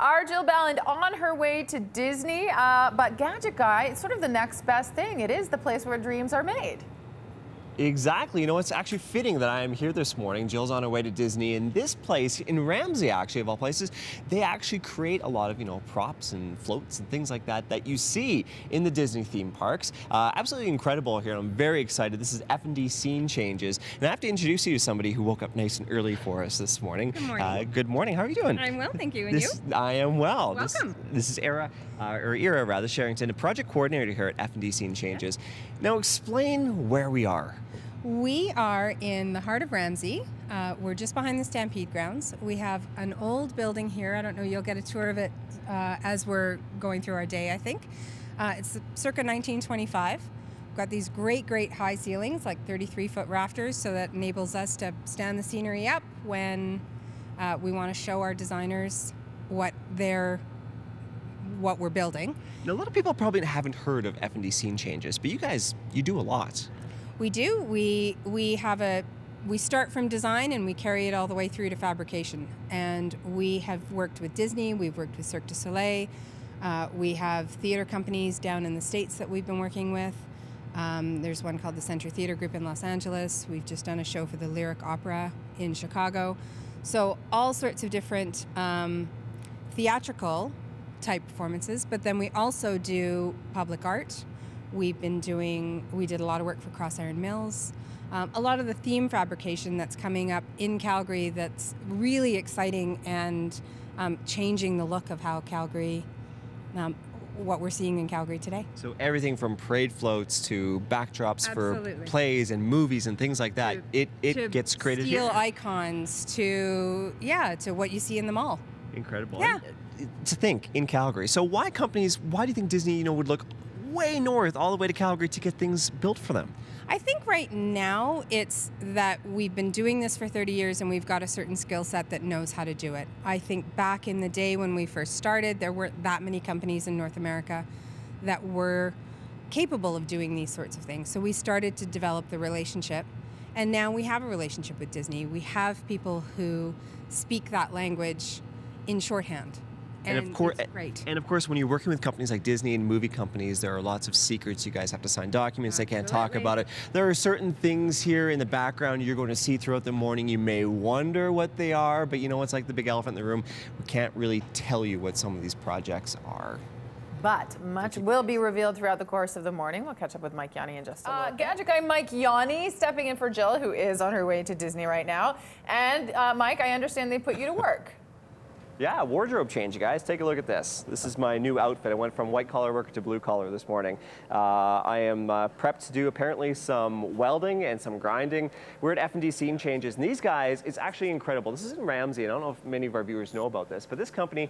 Our Jill Balland on her way to Disney, but Gadget Guy, it's sort of the next best thing. It is the place where dreams are made. Exactly. You know, it's actually fitting that I am here this morning. Jill's on her way to Disney, and this place in Ramsey, actually, of all places, they actually create a lot of, props and floats and things like that that you see in the Disney theme parks. Absolutely incredible here. I'm very excited. This is F&D Scene Changes, and I have to introduce you to somebody who woke up nice and early for us this morning. Good morning. Good morning. How are you doing? I'm well, thank you. And you? I am well. Welcome. This is Ira Sherrington, a project coordinator here at F&D Scene Changes. Now, explain where we are. We are in the heart of Ramsey. We're just behind the Stampede grounds. We have an old building here. I don't know, you'll get a tour of it as we're going through our day, I think. It's circa 1925. We've got these great high ceilings, like 33-foot rafters, so that enables us to stand the scenery up when we want to show our designers what we're building. Now, a lot of people probably haven't heard of F&D Scene Changes, but you do a lot. We do. We start from design and we carry it all the way through to fabrication. And we have worked with Disney, we've worked with Cirque du Soleil, we have theater companies down in the States that we've been working with. There's one called the Center Theater Group in Los Angeles. We've just done a show for the Lyric Opera in Chicago. So all sorts of different theatrical type performances, but then we also do public art. We did a lot of work for Crossiron Mills. A lot of the theme fabrication that's coming up in Calgary that's really exciting and changing the look of how Calgary, what we're seeing in Calgary today. So everything from parade floats to backdrops Absolutely. for plays and movies and things like that, it gets created steel here. icons to what you see in the mall. Incredible. Yeah. To think in Calgary. So why do you think Disney, would look way north all the way to Calgary to get things built for them? I think right now it's that we've been doing this for 30 years and we've got a certain skill set that knows how to do it. I think back in the day when we first started, there weren't that many companies in North America that were capable of doing these sorts of things. So we started to develop the relationship, and now we have a relationship with Disney. We have people who speak that language in shorthand. And of course, when you're working with companies like Disney and movie companies, there are lots of secrets. You guys have to sign documents. They can't talk about it. There are certain things here in the background you're going to see throughout the morning. You may wonder what they are, but it's like the big elephant in the room. We can't really tell you what some of these projects are. But much will be revealed throughout the course of the morning. We'll catch up with Mike Yawney in just a little bit. Gadget Guy Mike Yawney stepping in for Jill, who is on her way to Disney right now. And Mike, I understand they put you to work. Yeah, wardrobe change, you guys. Take a look at this. This is my new outfit. I went from white collar worker to blue collar this morning. I am prepped to do apparently some welding and some grinding. We're at F&D Scene Changes, and these guys, it's actually incredible. This is in Ramsey, and I don't know if many of our viewers know about this, but this company,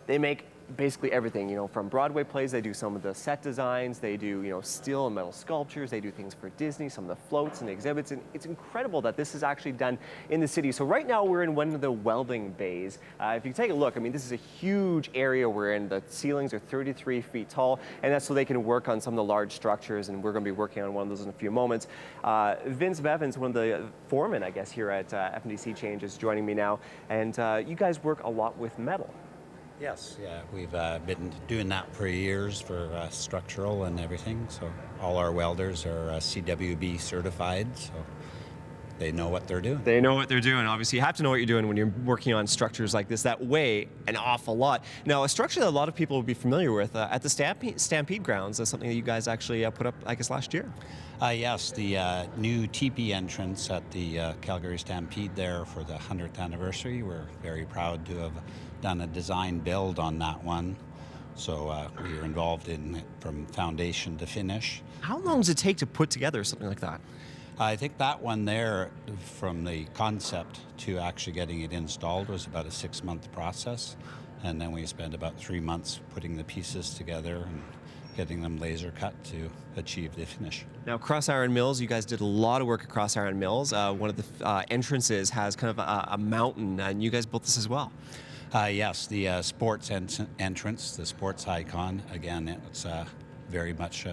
they make basically everything, from Broadway plays, they do some of the set designs, they do, steel and metal sculptures, they do things for Disney, some of the floats and the exhibits, and it's incredible that this is actually done in the city. So right now we're in one of the welding bays. If you take a look, this is a huge area we're in. The ceilings are 33 feet tall, and that's so they can work on some of the large structures, and we're going to be working on one of those in a few moments. Vince Bevins, one of the foremen, I guess, here at F&D Scene Changes, is joining me now, and you guys work a lot with metal. Yes, yeah, we've been doing that for years for structural and everything. So all our welders are CWB certified, so they know what they're doing. They know what they're doing. Obviously, you have to know what you're doing when you're working on structures like this that weigh an awful lot. Now, a structure that a lot of people would be familiar with at the Stampede grounds is something that you guys actually put up, I guess, last year. Yes, the new teepee entrance at the Calgary Stampede there for the 100th anniversary. We're very proud to have done a design build on that one. So we were involved in it from foundation to finish. How long does it take to put together something like that? I think that one there, from the concept to actually getting it installed, was about a 6-month process. And then we spent about 3 months putting the pieces together and getting them laser cut to achieve the finish. Now, Crossiron Mills, you guys did a lot of work at Crossiron Mills. One of the entrances has kind of a mountain, and you guys built this as well. Yes, the sports entrance, the sports icon, again, it's very much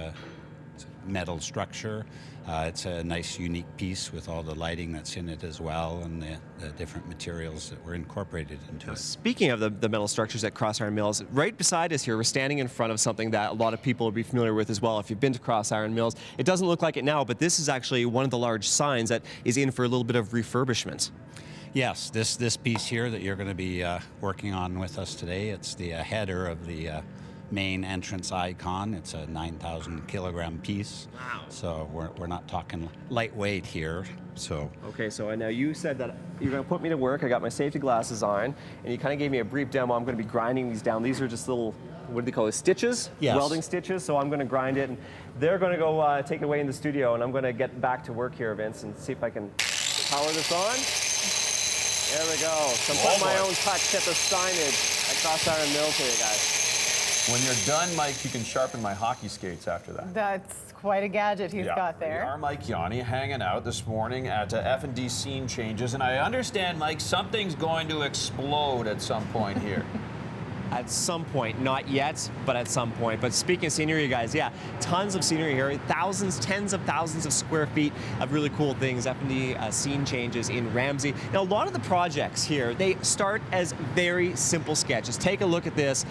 metal structure. It's a nice, unique piece with all the lighting that's in it as well, and the different materials that were incorporated into it. Speaking of the metal structures at Crossiron Mills, right beside us here, we're standing in front of something that a lot of people will be familiar with as well if you've been to Crossiron Mills. It doesn't look like it now, but this is actually one of the large signs that is in for a little bit of refurbishment. Yes, this piece here that you're going to be working on with us today, it's the header of the main entrance icon. It's a 9,000 kilogram piece. Wow. So we're not talking lightweight here. So Okay, so now you said that you're going to put me to work. I got my safety glasses on, and you kind of gave me a brief demo. I'm going to be grinding these down. These are just little, what do they call it, stitches? Yes. Welding stitches. So I'm going to grind it, and they're going to go take it away in the studio, and I'm going to get back to work here, Vince, and see if I can power this on. There we go. Some put my own touch at the signage at Crossiron Mills here, guys. When you're done, Mike, you can sharpen my hockey skates after that. That's quite a gadget he's got We there. are Mike Yawney hanging out this morning at F&D Scene Changes, and I understand, Mike, something's going to explode at some point here. At some point, not yet, but at some point. But speaking of scenery, guys, yeah, tons of scenery here, thousands, tens of thousands of square feet of really cool things. F&D Scene Changes in Ramsey. Now, a lot of the projects here, they start as very simple sketches. Take a look at this.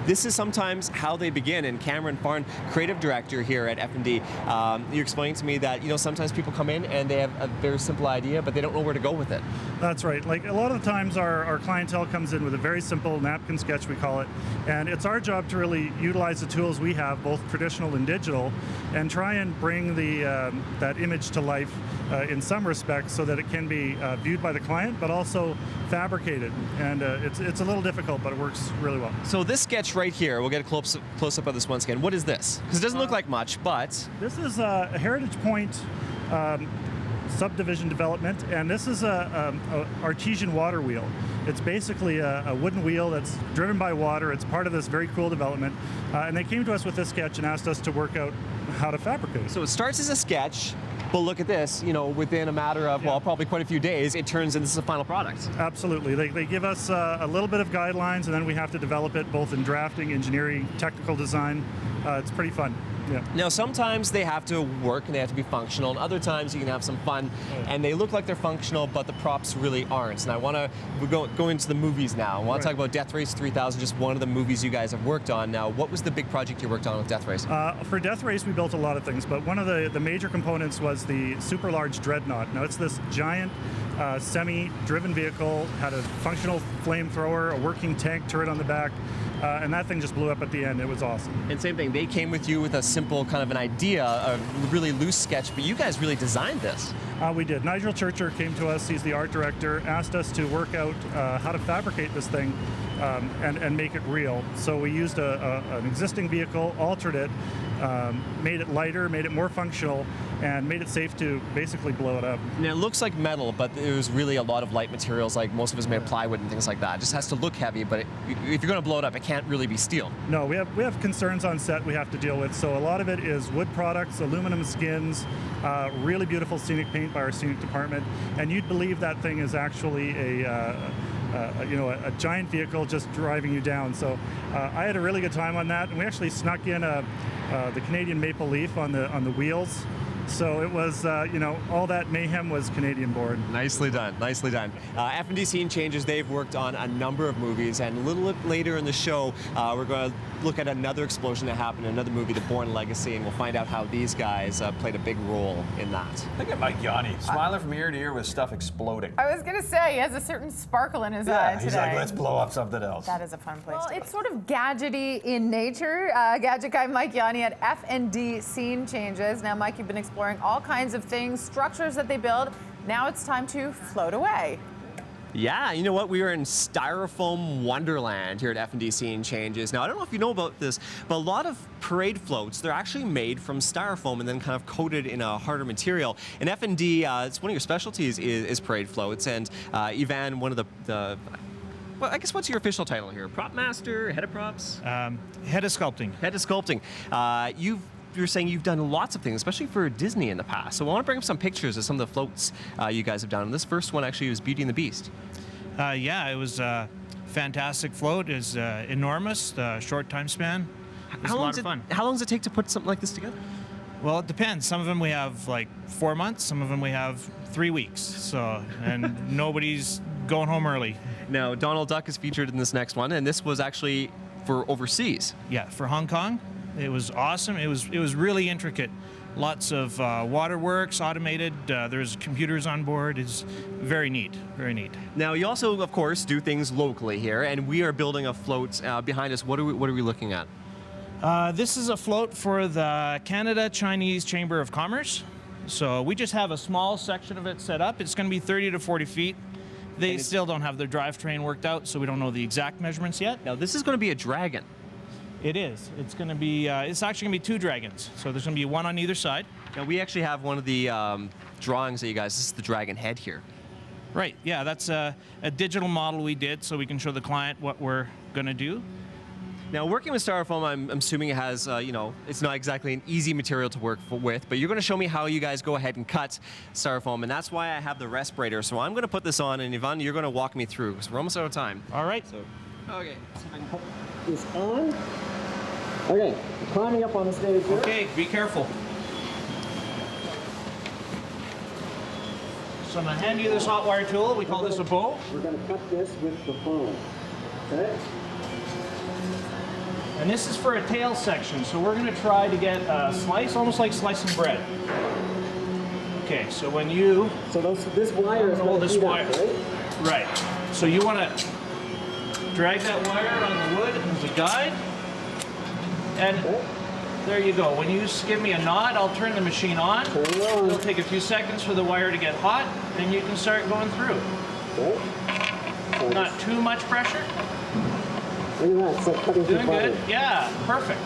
This is sometimes how they begin, and Cameron Farn, creative director here at F&D, you're explaining to me that, you know, sometimes people come in and they have a very simple idea, but they don't know where to go with it. That's right. Like a lot of the times our clientele comes in with a very simple napkin sketch, we call it, and it's our job to really utilize the tools we have, both traditional and digital, and try and bring that image to life in some respects so that it can be viewed by the client, but also fabricated. And it's a little difficult, but it works really well. So this sketch right here, we'll get a close-up of this once again. What is this? Because it doesn't look like much, but... This is a Heritage Point subdivision development, and this is a artesian water wheel. It's basically a wooden wheel that's driven by water. It's part of this very cool development, and they came to us with this sketch and asked us to work out how to fabricate it. So it starts as a sketch, but look at this, you know, within a matter of, well, probably quite a few days, it turns into the final product. Absolutely. They give us a little bit of guidelines, and then we have to develop it both in drafting, engineering, technical design. It's pretty fun. Yeah. Now, sometimes they have to work and they have to be functional, and other times you can have some fun, and they look like they're functional, but the props really aren't. And I want to go into the movies now. I want to talk about Death Race 3000, just one of the movies you guys have worked on. Now, what was the big project you worked on with Death Race? For Death Race, we built a lot of things, but one of the major components was the super large dreadnought. Now, it's this giant semi-driven vehicle, had a functional flamethrower, a working tank turret on the back, and that thing just blew up at the end. It was awesome. And same thing, they came with you with a simple kind of an idea, a really loose sketch, but you guys really designed this. We did. Nigel Churcher came to us, he's the art director, asked us to work out how to fabricate this thing and make it real. So we used an existing vehicle, altered it, made it lighter, made it more functional, and made it safe to basically blow it up. And it looks like metal, but there's really a lot of light materials, like most of us made of plywood and things like that. It just has to look heavy, but if you're going to blow it up, it can't really be steel. No, we have concerns on set we have to deal with. So a lot of it is wood products, aluminum skins, really beautiful scenic paint by our scenic department, and you'd believe that thing is actually a giant vehicle just driving you down. So I had a really good time on that, and we actually snuck in the Canadian maple leaf on the wheels. So it was, all that mayhem was Canadian born. Nicely done, nicely done. F&D Scene Changes, they've worked on a number of movies, and a little bit later in the show, we're going to look at another explosion that happened in another movie, The Bourne Legacy, and we'll find out how these guys played a big role in that. Look at Mike Yawney, smiling from ear to ear with stuff exploding. I was going to say, he has a certain sparkle in his eye today. He's like, let's blow up something else. That is a fun place to it's sort of gadgety in nature. Gadget guy Mike Yawney at F&D Scene Changes. Now, Mike, you've been exploring all kinds of things, structures that they build. Now it's time to float away. Yeah, you know what? We are in styrofoam wonderland here at F&D Scene Changes. Now, I don't know if you know about this, but a lot of parade floats, they're actually made from styrofoam and then kind of coated in a harder material. And F&D, it's one of your specialties is parade floats. And Ivan, one of the well, I guess what's your official title here? Prop master, head of props? Head of sculpting. Head of sculpting. You're saying you've done lots of things, especially for Disney in the past. So I want to bring up some pictures of some of the floats you guys have done. And this first one actually was Beauty and the Beast. Yeah, it was a fantastic float. It was enormous, short time span. It was a lot of fun. How long does it take to put something like this together? Well, it depends. Some of them we have like 4 months. Some of them we have 3 weeks. So, and nobody's going home early. Now, Donald Duck is featured in this next one, and this was actually for overseas. Yeah, for Hong Kong, it was awesome. It was really intricate. Lots of waterworks, automated. There's computers on board. It's very neat, very neat. Now, you also, of course, do things locally here, and we are building a float behind us. What are we looking at? This is a float for the Canada-Chinese Chamber of Commerce. So we just have a small section of it set up. It's going to be 30 to 40 feet. They still don't have their drivetrain worked out, so we don't know the exact measurements yet. Now, this is going to be a dragon. It is. It's going to be. It's actually going to be 2 dragons. So there's going to be one on either side. Now, we actually have one of the drawings that you guys. This is the dragon head here. Right. Yeah, that's a digital model we did, so we can show the client what we're going to do. Now, working with styrofoam, I'm assuming it has, it's not exactly an easy material to work with, but you're going to show me how you guys go ahead and cut styrofoam, and that's why I have the respirator. So I'm going to put this on, and Yvonne, you're going to walk me through, because we're almost out of time. All right. So, okay. So I can put Is on. Okay, climbing up on the stage here. Okay, be careful. So I'm going to hand you this hot wire tool. We call this a bow. We're going to cut this with the foam. Okay? And this is for a tail section, so we're going to try to get a slice, almost like slicing bread. Okay, so when you... So this wire is hold going to this heat wire. up, right? Right. So you want to drag that wire on the wood as a guide. And there you go. When you just give me a nod, I'll turn the machine on. Turn it on. It'll take a few seconds for the wire to get hot, and you can start going through. Okay. Not too much pressure. Look at that, it's like cutting through Doing butter. good. Yeah, perfect.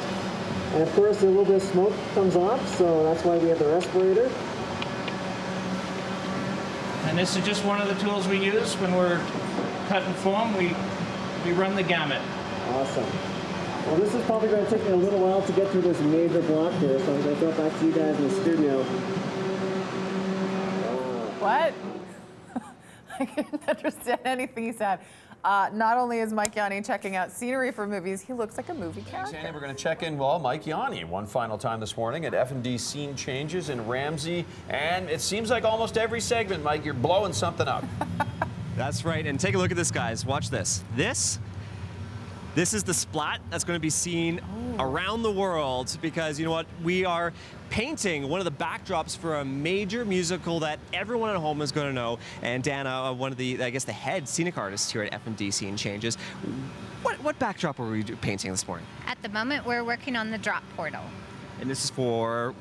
And of course, a little bit of smoke comes off, so that's why we have the respirator. And this is just one of the tools we use when we're cutting foam. We run the gamut. Awesome. Well, this is probably going to take me a little while to get through this major block here, so I'm going to throw it back to you guys in the studio. What? I couldn't understand anything he said. Not only is Mike Yawney checking out scenery for movies, he looks like a movie character. Sandy, we're going to check in, Mike Yawney one final time this morning at F&D Scene Changes in Ramsey. And it seems like almost every segment, Mike, you're blowing something up. That's right, and take a look at this, guys. Watch this. This is the splat that's going to be seen around the world because, you know what, we are painting one of the backdrops for a major musical that everyone at home is going to know. And Dana, one of the, I guess, the head scenic artists here at F&D Scene Changes. What backdrop are we painting this morning? At the moment, we're working on the drop portal. And this is for...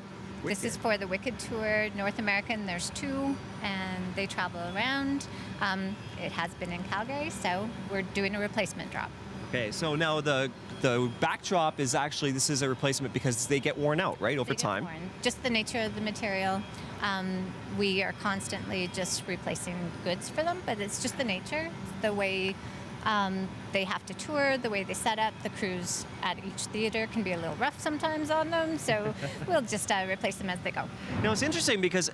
This is for the Wicked Tour, North American. There's 2, and they travel around. It has been in Calgary, so we're doing a replacement drop. Okay, so now the backdrop is actually, this is a replacement because they get worn out, right, over time? Worn. Just the nature of the material. We are constantly just replacing goods for them, but it's just the nature, the way they have to tour, the way they set up. The crews at each theater can be a little rough sometimes on them, so we'll just replace them as they go. Now, it's interesting because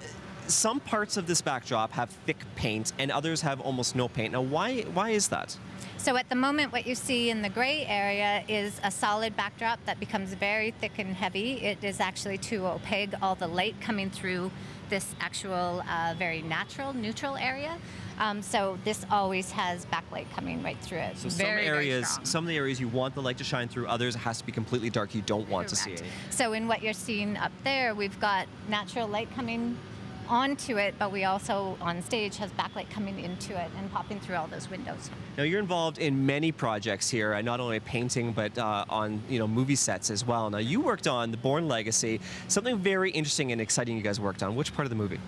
some parts of this backdrop have thick paint and others have almost no paint. Now, why is that? So at the moment, what you see in the gray area is a solid backdrop that becomes very thick and heavy. It is actually too opaque, all the light coming through this actual very natural, neutral area. So this always has backlight coming right through it. So very, some of the areas you want the light to shine through, others it has to be completely dark. You don't want to see Correct. it. So in what you're seeing up there, we've got natural light coming onto it, but we also on stage has backlight coming into it and popping through all those windows. Now you're involved in many projects here, not only painting but on movie sets as well. Now you worked on The Bourne Legacy, something very interesting and exciting you guys worked on. Which part of the movie?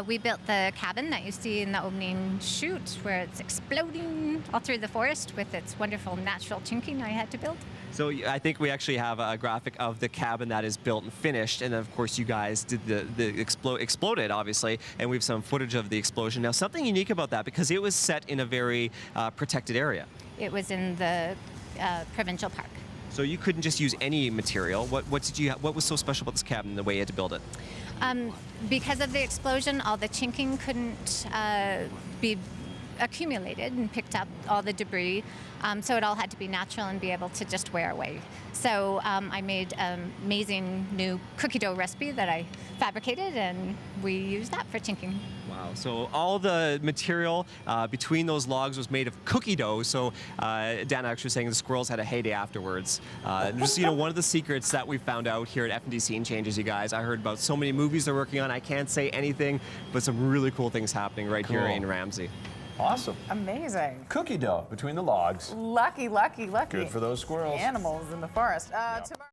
We built the cabin that you see in the opening shoot where it's exploding all through the forest with its wonderful natural chinking I had to build. So I think we actually have a graphic of the cabin that is built and finished, and of course you guys did the exploded obviously, and we have some footage of the explosion. Now something unique about that because it was set in a very protected area. It was in the provincial park. So you couldn't just use any material. What was so special about this cabin, the way you had to build it? Because of the explosion, all the chinking couldn't be accumulated and picked up all the debris. So it all had to be natural and be able to just wear away. So I made an amazing new cookie dough recipe that I fabricated, and we used that for chinking. Wow. So all the material between those logs was made of cookie dough. So Dan actually was saying the squirrels had a heyday afterwards. Just, you know, one of the secrets that we found out here at F&D Scene Changes, you guys. I heard about so many movies they're working on. I can't say anything, but some really cool things happening right here in Ramsey. Awesome. Amazing. Cookie dough between the logs. Lucky, lucky, lucky. Good for those squirrels. Animals in the forest. Tomorrow